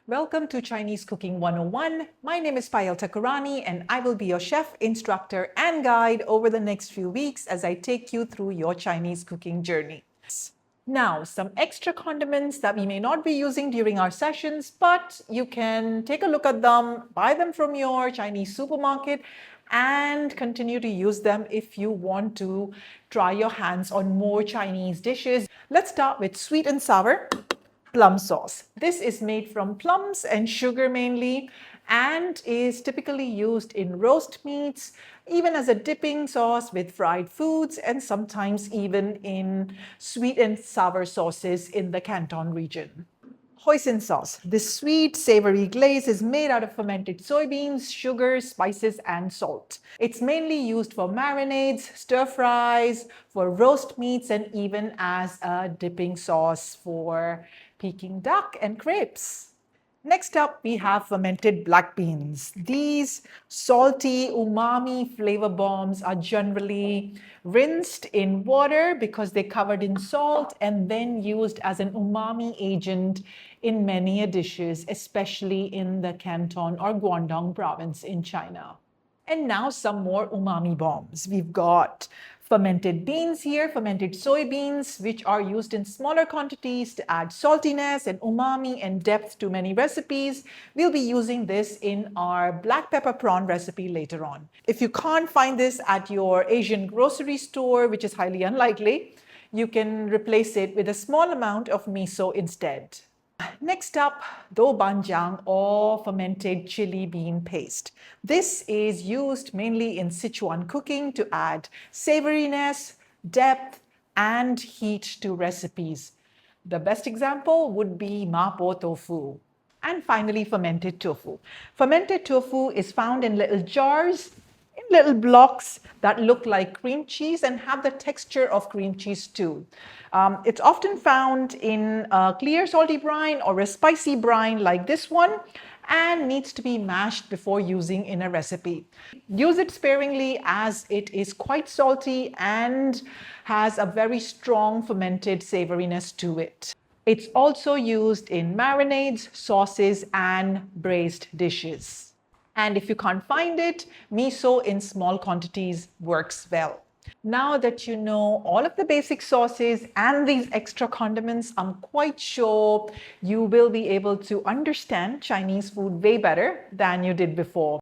Welcome to Chinese Cooking 101. My name is Payal Takarani and I will be your chef, instructor, and guide over the next few weeks as I take you through your Chinese cooking journey. Now, some extra condiments that we may not be using during our sessions, but you can take a look at them, buy them from your Chinese supermarket, and continue to use them if you want to try your hands on more Chinese dishes. Let's start with sweet and sour plum sauce. This is made from plums and sugar mainly and is typically used in roast meats, even as a dipping sauce with fried foods, and sometimes even in sweet and sour sauces in the Canton region. Hoisin sauce. This sweet, savory glaze is made out of fermented soybeans, sugar, spices, and salt. It's mainly used for marinades, stir fries, for roast meats, and even as a dipping sauce for Peking duck and crepes. Next up, we have fermented black beans. These salty, umami flavor bombs are generally rinsed in water because they're covered in salt and then used as an umami agent in many dishes, especially in the Canton or Guangdong province in China. And now some more umami bombs. We've got fermented beans here, fermented soybeans, which are used in smaller quantities to add saltiness and umami and depth to many recipes. We'll be using this in our black pepper prawn recipe later on. If you can't find this at your Asian grocery store, which is highly unlikely, you can replace it with a small amount of miso instead. Next up, doubanjiang or fermented chili bean paste. This is used mainly in Sichuan cooking to add savoriness, depth, and heat to recipes. The best example would be mapo tofu. And finally, fermented tofu. Fermented tofu is found in little jars, in little blocks that look like cream cheese and have the texture of cream cheese too. It's often found in a clear salty brine or a spicy brine like this one and needs to be mashed before using in a recipe. Use it sparingly as it is quite salty and has a very strong fermented savoriness to it. It's also used in marinades, sauces, and braised dishes. And if you can't find it, miso in small quantities works well. Now that you know all of the basic sauces and these extra condiments, I'm quite sure you will be able to understand Chinese food way better than you did before.